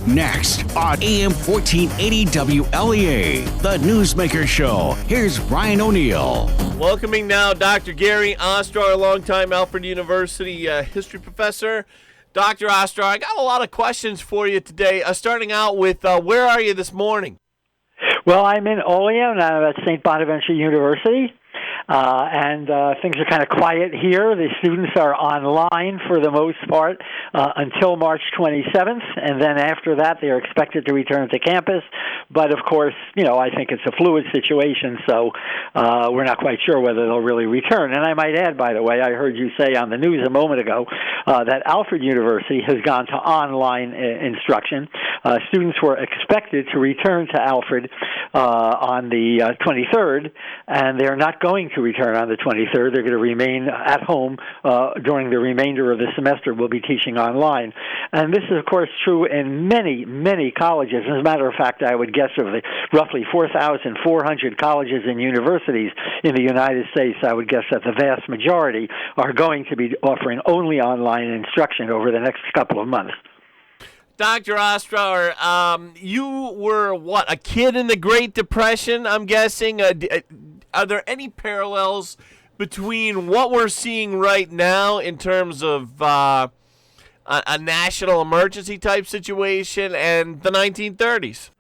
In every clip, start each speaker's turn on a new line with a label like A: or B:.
A: Next on AM 1480 WLEA, the Newsmaker Show. Here's Brian O'Neill.
B: Welcoming now Dr. Gary Ostrower, longtime Alfred University history professor. Dr. Ostrower, I got a lot of questions for you today, starting out with where are you this morning?
C: Well, I'm in Olean. I'm at St. Bonaventure University. And things are kind of quiet here. The students are online for the most part until March 27th, and then after that they are expected to return to campus. But, of course, I think it's a fluid situation, so we're not quite sure whether they'll really return. And I might add, by the way, I heard you say on the news a moment ago that Alfred University has gone to online instruction. Students were expected to return to Alfred on the 23rd, and they're not going to return on the 23rd. They're going to remain at home during the remainder of the semester. We'll be teaching online. And this is, of course, true in many, many colleges. As a matter of fact, I would guess of the roughly 4,400 colleges and universities in the United States, I would guess that the vast majority are going to be offering only online instruction over the next couple of months.
B: Dr. Ostrower, you were, a kid in the Great Depression, I'm guessing? Are there any parallels between what we're seeing right now in terms of a national emergency type situation and the 1930s?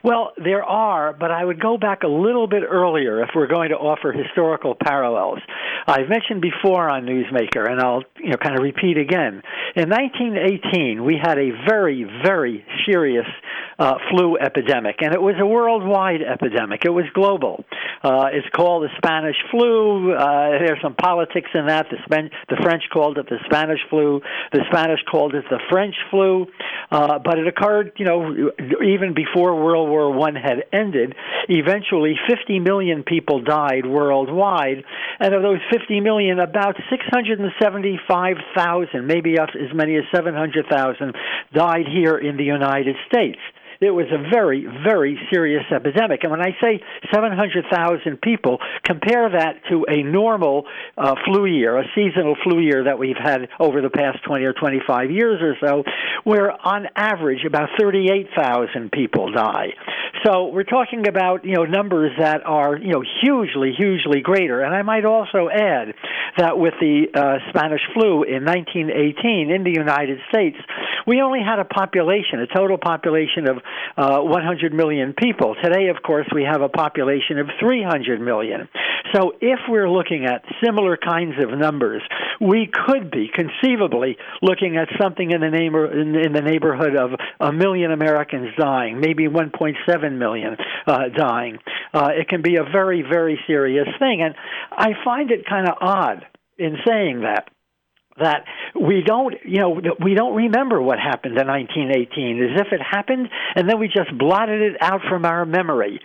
C: Well, there are, but I would go back a little bit earlier if we're going to offer historical parallels. I've mentioned before on Newsmaker, and I'll kind of repeat again. In 1918, we had a very, very serious flu epidemic, and it was a worldwide epidemic. It was global. It's called the Spanish flu. There's some politics in that. The French called it the Spanish flu. The Spanish called it the French flu. But it occurred, even before World War I had ended. Eventually, 50 million people died worldwide, and of those 50 million, about 675,000, maybe as many as 700,000, died here in the United States. It was a very, very serious epidemic. And when I say 700,000 people, compare that to a normal flu year, a seasonal flu year that we've had over the past 20 or 25 years or so, where on average about 38,000 people die. So we're talking about, numbers that are, hugely, hugely greater. And I might also add that with the Spanish flu in 1918 in the United States, we only had a total population of 100 million people. Today, of course, we have a population of 300 million. So if we're looking at similar kinds of numbers, we could be conceivably looking at something in the neighborhood of 1 million Americans dying, maybe 1.7 million dying. It can be a very, very serious thing. And I find it kind of odd in saying that we don't remember what happened in 1918 as if it happened, and then we just blotted it out from our memory.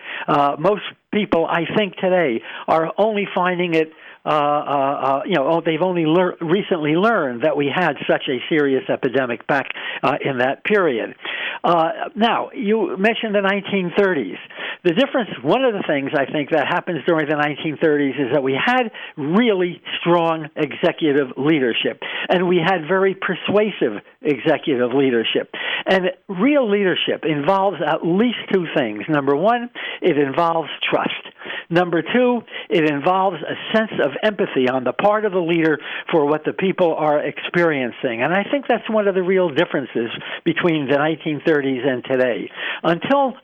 C: Most people, I think, today are only finding it. They've only recently learned that we had such a serious epidemic back in that period. Now, you mentioned the 1930s. The difference, one of the things I think that happens during the 1930s is that we had really strong executive leadership, and we had very persuasive executive leadership. And real leadership involves at least two things. Number one, it involves trust. Number two, it involves a sense of empathy on the part of the leader for what the people are experiencing. And I think that's one of the real differences between the 1930s and today. Until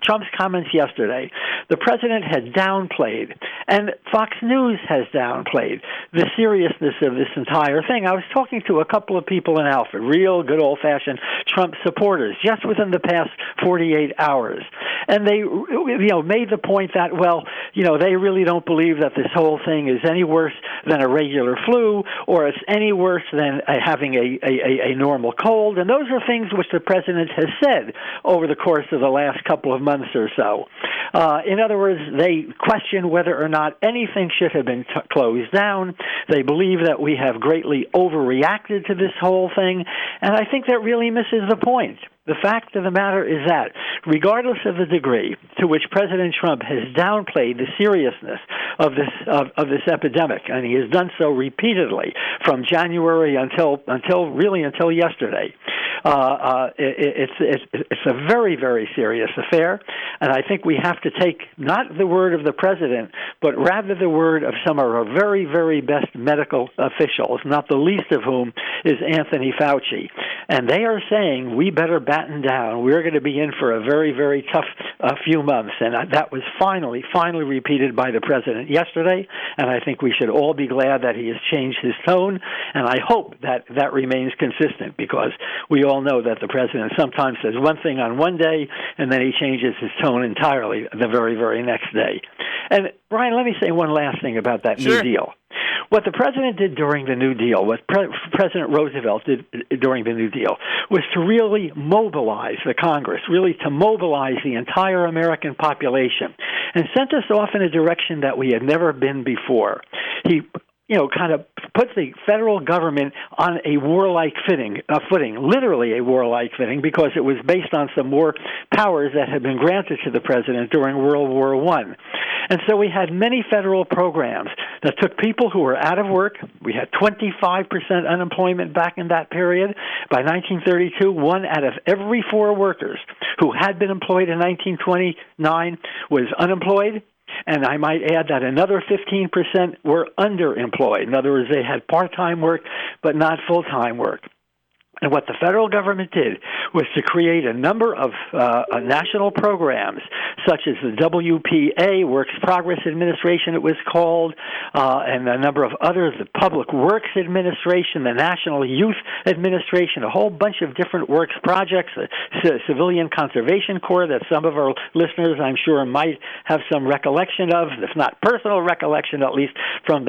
C: Trump's comments yesterday, the president had downplayed, and Fox News has downplayed, the seriousness of this entire thing. I was talking to a couple of people in Alfred, real good old-fashioned Trump supporters, just within the past 48 hours. And they made the point that, they really don't believe that this whole thing is any worse than a regular flu or it's any worse than having a normal cold. And those are things which the president has said over the course of the last couple of months or so. In other words, they question whether or not anything should have been closed down. They believe that we have greatly overreacted to this whole thing, and I think that really misses the point. The fact of the matter is that, regardless of the degree to which President Trump has downplayed the seriousness of this epidemic, and he has done so repeatedly from January until yesterday, It's a very, very serious affair, and I think we have to take not the word of the president, but rather the word of some of our very, very best medical officials, not the least of whom is Anthony Fauci. And they are saying we better batten down. We're going to be in for a very, very tough few months. And that was finally repeated by the president yesterday. And I think we should all be glad that he has changed his tone. And I hope that that remains consistent, because we all know that the president sometimes says one thing on one day and then he changes his tone entirely the very, very next day. And, Brian, let me say one last thing about that New Deal. What the president did during the New Deal, what President Roosevelt did during the New Deal, was to really mobilize the Congress, really to mobilize the entire American population, and sent us off in a direction that we had never been before. He kind of puts the federal government on a warlike footing, literally a warlike footing, because it was based on some more powers that had been granted to the president during World War I. And so we had many federal programs that took people who were out of work. We had 25% unemployment back in that period. By 1932, 1 out of every 4 workers who had been employed in 1929 was unemployed. And I might add that another 15% were underemployed. In other words, they had part-time work, but not full-time work. And what the federal government did was to create a number of national programs, such as the WPA, Works Progress Administration it was called, and a number of others, the Public Works Administration, the National Youth Administration, a whole bunch of different works projects, the Civilian Conservation Corps that some of our listeners, I'm sure, might have some recollection of, if not personal recollection, at least from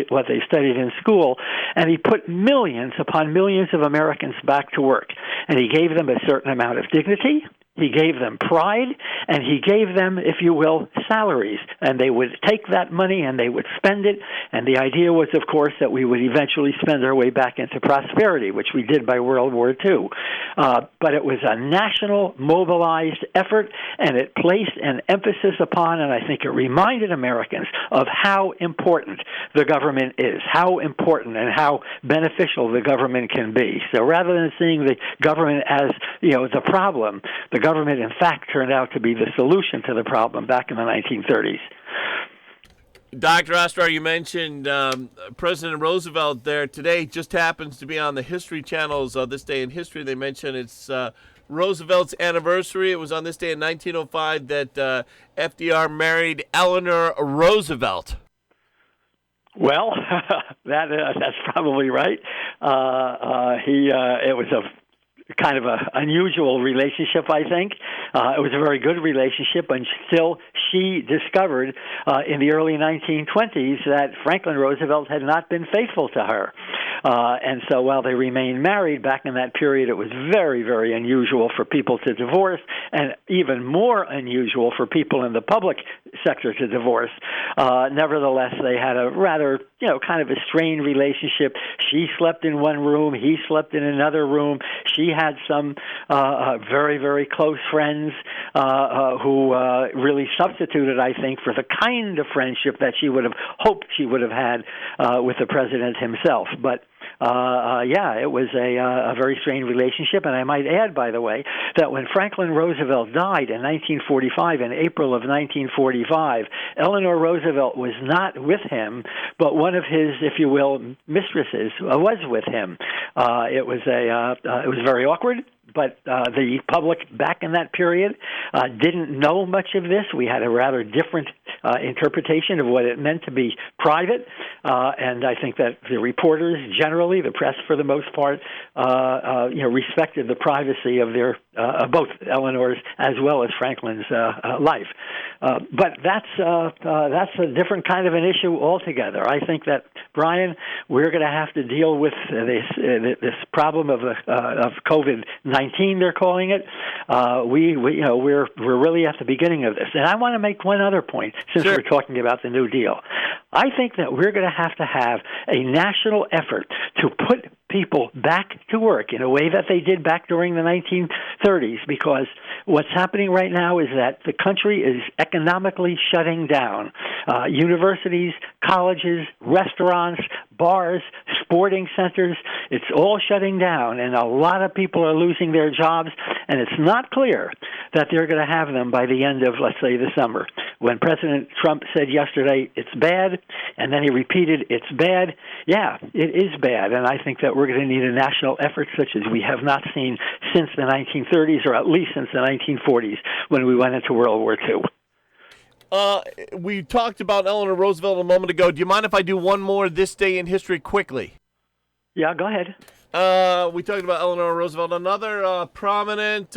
C: what they studied in school. And he put millions upon millions of Americans back to work. And he gave them a certain amount of dignity, he gave them pride, and he gave them, if you will, salaries. And they would take that money and they would spend it. And the idea was, of course, that we would eventually spend our way back into prosperity, which we did by World War II. But it was a national mobilized effort, and it placed an emphasis upon, and I think it reminded Americans of how important the government is, how important and how beneficial the government can be. So rather than seeing the government as, the problem, the government, in fact, turned out to be the solution to the problem back in the 1930s.
B: Dr. Ostrower, you mentioned President Roosevelt there today. Just happens to be on the History Channel's This Day in History. They mentioned it's Roosevelt's anniversary. It was on this day in 1905 that FDR married Eleanor Roosevelt.
C: Well, that's probably right. It was a kind of an unusual relationship, I think. It was a very good relationship, and still she discovered in the early 1920s that Franklin Roosevelt had not been faithful to her. And so while they remained married, back in that period, it was very, very unusual for people to divorce, and even more unusual for people in the public sector to divorce. Nevertheless, they had a rather, kind of a strained relationship. She slept in one room, he slept in another room. She had some very, very close friends who really substituted, I think, for the kind of friendship that she would have hoped she would have had with the president himself. But it was a very strained relationship. And I might add, by the way, that when Franklin Roosevelt died in 1945, in April of 1945, Eleanor Roosevelt was not with him, but one of his, if you will, mistresses was with him. It was very awkward. But the public back in that period didn't know much of this. We had a rather different interpretation of what it meant to be private, and I think that the reporters generally, the press for the most part, respected the privacy of their both Eleanor's as well as Franklin's life. But that's a different kind of an issue altogether. I think that, Brian, we're going to have to deal with this problem of COVID-19. They're calling it. We're really at the beginning of this, and I want to make one other point since we're talking about the New Deal. I think that we're going to have a national effort to put people back to work in a way that they did back during the 1930s, because what's happening right now is that the country is economically shutting down. Universities, colleges, restaurants, bars, sporting centers, it's all shutting down, and a lot of people are losing their jobs, and it's not clear that they're going to have them by the end of, let's say, the summer. When President Trump said yesterday, it's bad, and then he repeated, it's bad, yeah, it is bad, and I think that we're going to need a national effort such as we have not seen since the 1930s, or at least since the 1940s, when we went into World War II.
B: We talked about Eleanor Roosevelt a moment ago. Do you mind if I do one more this day in history quickly?
C: Yeah, go ahead.
B: We talked about Eleanor Roosevelt. Another prominent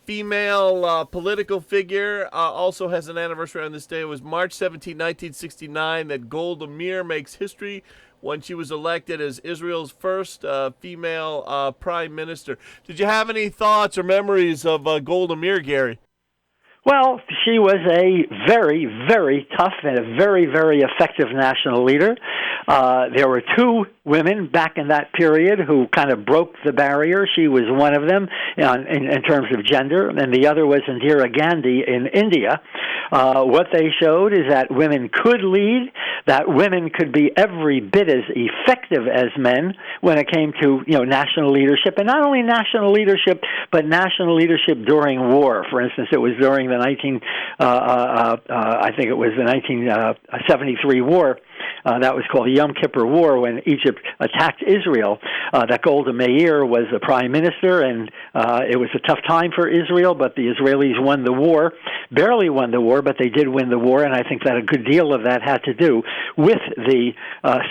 B: female political figure also has an anniversary on this day. It was March 17, 1969, that Golda Meir makes history when she was elected as Israel's first female prime minister. Did you have any thoughts or memories of Golda Meir, Gary?
C: Well, she was a very, very tough and a very, very effective national leader. There were two women back in that period who kind of broke the barrier. She was one of them in terms of gender, and the other was Indira Gandhi in India. What they showed is that women could lead, that women could be every bit as effective as men when it came to national leadership, and not only national leadership, but national leadership during war. For instance, it was during the 1973 war. That was called the Yom Kippur War, when Egypt attacked Israel. That Golda Meir was the prime minister, and it was a tough time for Israel, but the Israelis won the war. Barely won the war, but they did win the war, and I think that a good deal of that had to do with the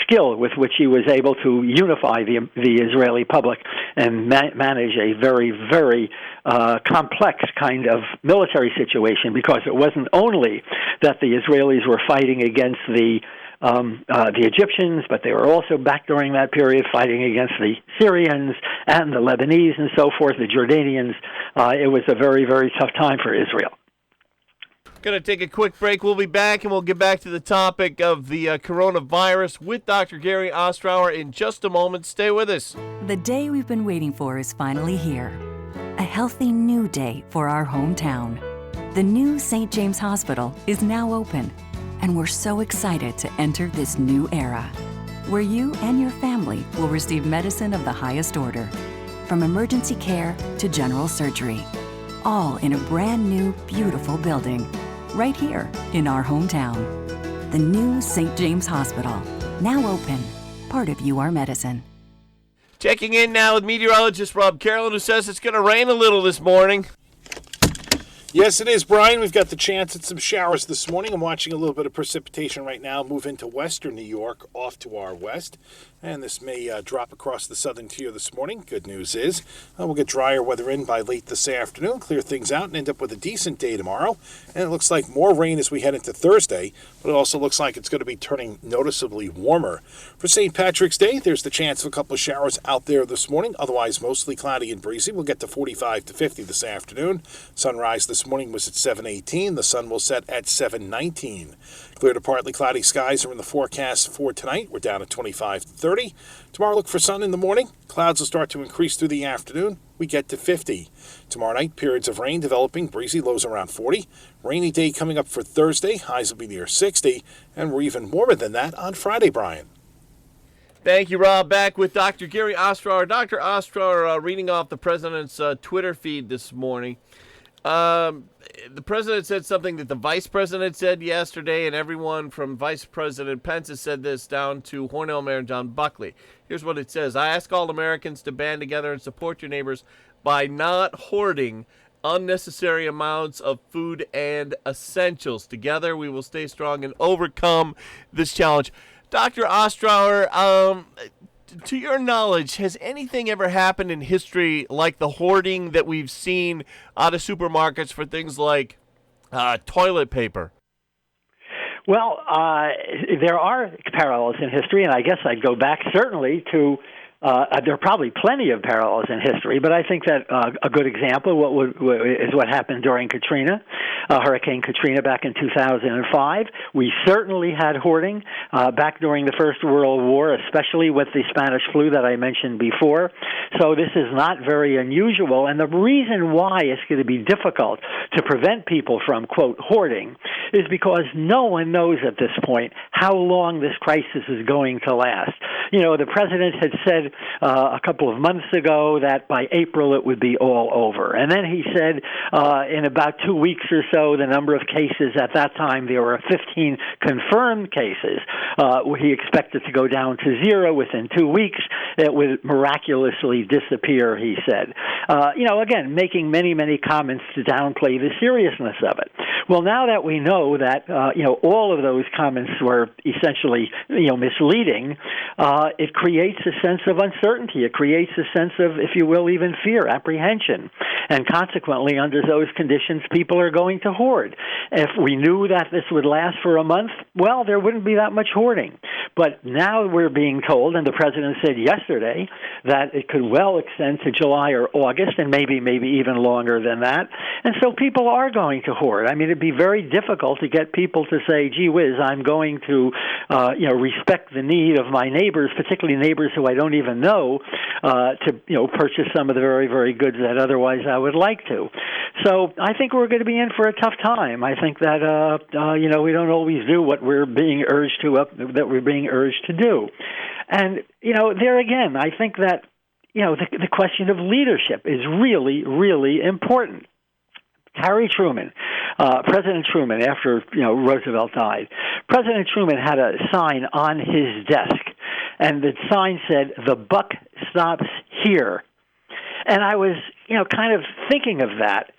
C: skill with which he was able to unify the Israeli public and manage a very, very complex kind of military situation, because it wasn't only that the Israelis were fighting against the Egyptians, but they were also back during that period fighting against the Syrians and the Lebanese and so forth, the Jordanians. It was a very, very tough time for Israel.
B: Going to take a quick break. We'll be back, and we'll get back to the topic of the coronavirus with Dr. Gary Ostrower in just a moment. Stay with us.
D: The day we've been waiting for is finally here. A healthy new day for our hometown. The new St. James Hospital is now open, and we're so excited to enter this new era, where you and your family will receive medicine of the highest order, from emergency care to general surgery, all in a brand new, beautiful building, right here in our hometown. The new St. James Hospital, now open, part of UR Medicine.
B: Checking in now with meteorologist Rob Carroll, who says it's going to rain a little this morning.
E: Yes, it is, Brian. We've got the chance at some showers this morning. I'm watching a little bit of precipitation right now move into western New York off to our west. And this may drop across the southern tier this morning. Good news is we'll get drier weather in by late this afternoon, clear things out, and end up with a decent day tomorrow. And it looks like more rain as we head into Thursday, but it also looks like it's going to be turning noticeably warmer. For St. Patrick's Day, there's the chance of a couple of showers out there this morning, otherwise mostly cloudy and breezy. We'll get to 45 to 50 this afternoon. Sunrise this morning was at 7:18. The sun will set at 7:19. Clear to partly cloudy skies are in the forecast for tonight. We're down at 25 to 30. Tomorrow, look for sun in the morning. Clouds will start to increase through the afternoon. We get to 50. Tomorrow night, periods of rain developing, breezy, lows around 40. Rainy day coming up for Thursday. Highs will be near 60. And we're even warmer than that on Friday, Brian.
B: Thank you, Rob. Back with Dr. Gary Ostrower. Dr. Ostrower reading off the president's Twitter feed this morning. The president said something that the vice president said yesterday, and everyone from Vice President Pence has said this down to Hornell Mayor John Buckley. Here's what it says. I ask all Americans to band together and support your neighbors by not hoarding unnecessary amounts of food and essentials. Together, we will stay strong and overcome this challenge. Dr. Ostrower, to your knowledge, has anything ever happened in history like the hoarding that we've seen out of supermarkets for things like toilet paper? Well,
C: there are parallels in history, and I guess I'd go back certainly to There are probably plenty of parallels in history, but I think that a good example is what happened during Katrina, Hurricane Katrina back in 2005. We certainly had hoarding back during the First World War, especially with the Spanish flu that I mentioned before. So this is not very unusual, and the reason why it's going to be difficult to prevent people from, quote, hoarding is because no one knows at this point how long this crisis is going to last. You know, the president had said a couple of months ago that by April it would be all over. And then he said in about 2 weeks or so, the number of cases at that time, there were 15 confirmed cases. He expected to go down to zero within 2 weeks. It would miraculously disappear, he said. Again, making many, many comments to downplay the seriousness of it. Well, now that we know that, all of those comments were essentially, misleading, it creates a sense of uncertainty. It creates a sense of, if you will, even fear, apprehension. And consequently, under those conditions, people are going to hoard. If we knew that this would last for a month, well, there wouldn't be that much hoarding. But now we're being told, and the president said yesterday, that it could well extend to July or August, and maybe even longer than that. And so people are going to hoard. I mean, it'd be very difficult to get people to say, gee whiz, I'm going to, respect the need of my neighbors, particularly neighbors who I don't even know, to, purchase some of the very, very goods that otherwise I would like to. So I think we're going to be in for a tough time. I think that, we don't always do what we're being urged to do. And, there again, I think that, the question of leadership is really, really important. Harry Truman, President Truman, after Roosevelt died, President Truman had a sign on his desk, and the sign said, "The buck stops here." And I was, kind of thinking of that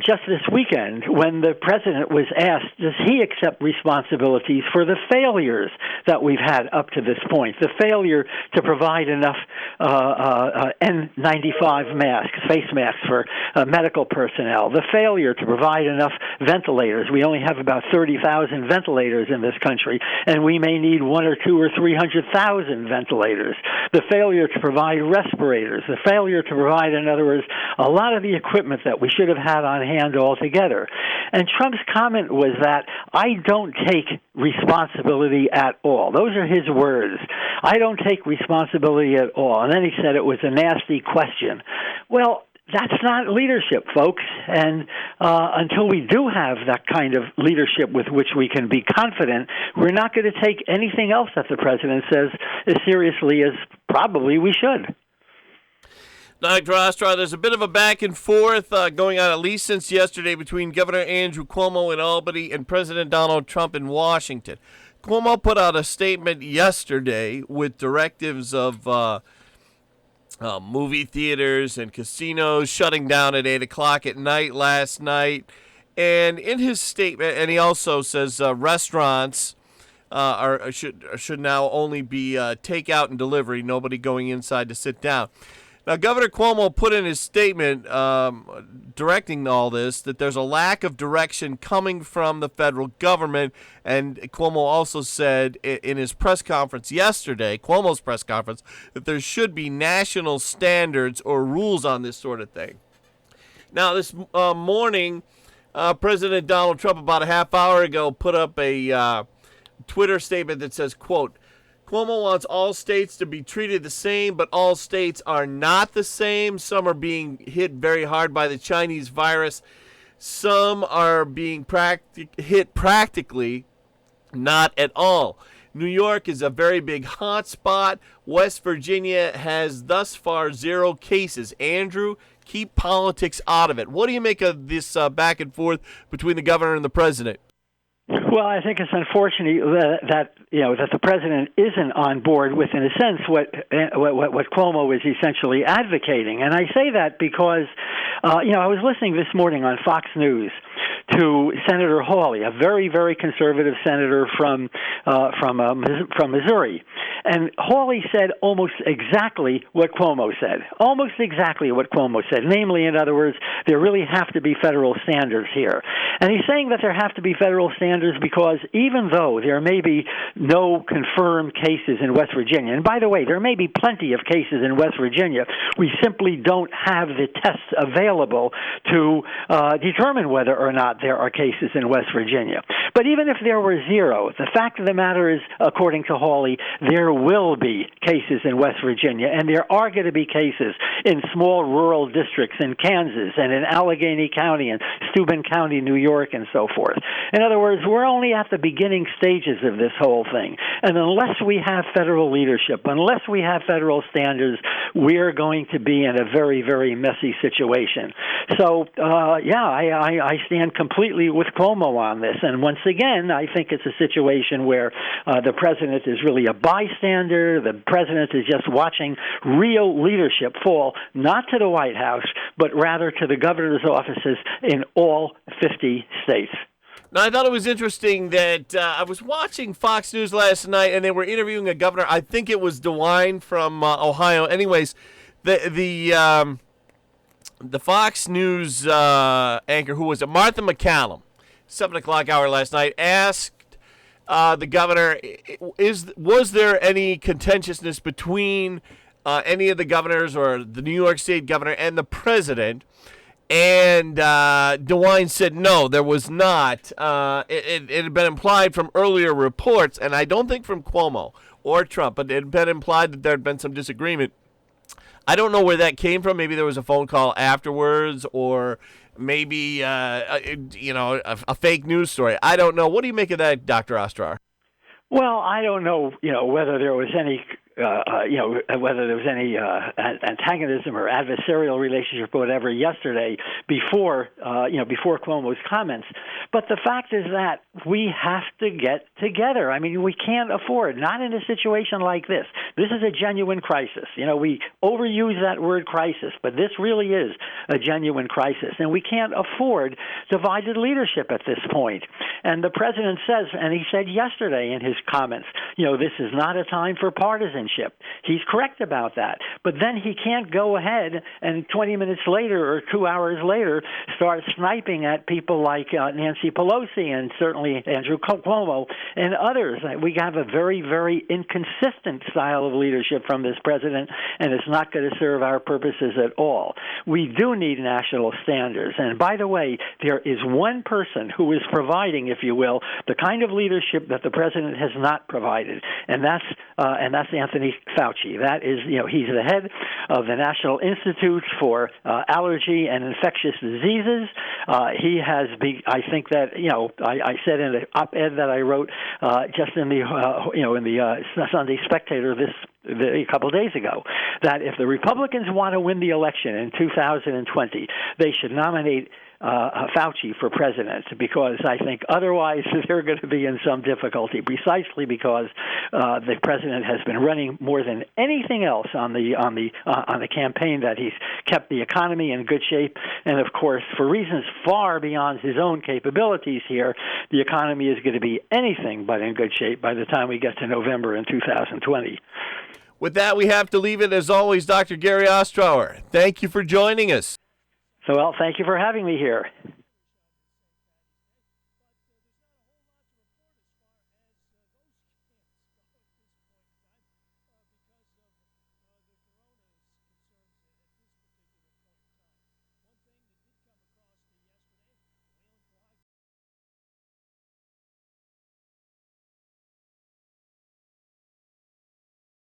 C: just this weekend when the president was asked, does he accept responsibilities for the failures that we've had up to this point? The failure to provide enough N95 masks, face masks for medical personnel. The failure to provide enough ventilators. We only have about 30,000 ventilators in this country, and we may need 1 or 2 or 300,000 ventilators. The failure to provide respirators. The failure to provide, in other words, a lot of the equipment that we should have had on hand altogether. And Trump's comment was that I don't take responsibility at all. Those are his words. I don't take responsibility at all. And then he said it was a nasty question. Well, that's not leadership, folks. And until we do have that kind of leadership with which we can be confident, we're not going to take anything else that the president says as seriously as probably we should.
B: Dr. Ostrower, there's a bit of a back and forth going on at least since yesterday between Governor Andrew Cuomo in Albany and President Donald Trump in Washington. Cuomo put out a statement yesterday with directives of movie theaters and casinos shutting down at 8 o'clock at night last night. And in his statement, and he also says restaurants should now only be takeout and delivery, nobody going inside to sit down. Now, Governor Cuomo put in his statement directing all this that there's a lack of direction coming from the federal government. And Cuomo also said in his press conference yesterday, Cuomo's press conference, that there should be national standards or rules on this sort of thing. Now, this morning, President Donald Trump, about a half hour ago, put up a Twitter statement that says, quote, Cuomo wants all states to be treated the same, but all states are not the same. Some are being hit very hard by the Chinese virus. Some are being hit practically not at all. New York is a very big hot spot. West Virginia has thus far 0 cases. Andrew, keep politics out of it. What do you make of this back and forth between the governor and the president?
C: Well, I think it's unfortunate that the president isn't on board with, in a sense, what Cuomo is essentially advocating. And I say that because, I was listening this morning on Fox News to Senator Hawley, a very, very conservative senator from Missouri. And Hawley said almost exactly what Cuomo said. Almost exactly what Cuomo said. Namely, in other words, there really have to be federal standards here. And he's saying that there have to be federal standards because even though there may be no confirmed cases in West Virginia, and by the way, there may be plenty of cases in West Virginia, we simply don't have the tests available to determine whether or not there are cases in West Virginia. But even if there were zero, the fact of the matter is, according to Hawley, there will be cases in West Virginia, and there are going to be cases in small rural districts in Kansas and in Allegheny County and Steuben County, New York, and so forth. In other words, we're only at the beginning stages of this whole thing. And unless we have federal leadership, unless we have federal standards, we're going to be in a very, very messy situation. So, I stand completely with Cuomo on this. And once again, I think it's a situation where the president is really a bystander. The president is just watching real leadership fall, not to the White House, but rather to the governor's offices in all 50 states.
B: Now, I thought it was interesting that I was watching Fox News last night, and they were interviewing a governor. I think it was DeWine from Ohio. Anyways, the Fox News anchor, who was it, Martha McCallum, 7 o'clock hour last night, asked the governor, was there any contentiousness between any of the governors or the New York State governor and the president? And DeWine said no, there was not. It had been implied from earlier reports, and I don't think from Cuomo or Trump, but it had been implied that there had been some disagreement. I don't know where that came from. Maybe there was a phone call afterwards, or maybe a fake news story. I don't know. What do you make of that, Dr. Ostrower?
C: Well, I don't know, whether there was any whether there was any antagonism or adversarial relationship or whatever yesterday before Cuomo's comments. But the fact is that we have to get together. I mean, we can't afford, not in a situation like this. This is a genuine crisis. We overuse that word crisis, but this really is a genuine crisis. And we can't afford divided leadership at this point. And the president says, and he said yesterday in his comments, this is not a time for partisanship. He's correct about that. But then he can't go ahead and 20 minutes later or 2 hours later start sniping at people like Nancy Pelosi and certainly Andrew Cuomo and others. We have a very, very inconsistent style of leadership from this president, and it's not going to serve our purposes at all. We do need national standards. And by the way, there is one person who is providing, if you will, the kind of leadership that the president has not provided, and that's Anthony Fauci. That is, he's the head of the National Institute for Allergy and Infectious Diseases. He has I think that, I said in the op-ed that I wrote just in the Sunday Spectator a couple of days ago, that if the Republicans want to win the election in 2020, they should nominate Fauci for president, because I think otherwise they're going to be in some difficulty, precisely because the president has been running more than anything else on the campaign that he's kept the economy in good shape, and of course for reasons far beyond his own capabilities here, the economy is going to be anything but in good shape by the time we get to November in 2020.
B: With that, we have to leave it. As always, Dr. Gary Ostrower, thank you for joining us.
C: So, well, thank you for having me here.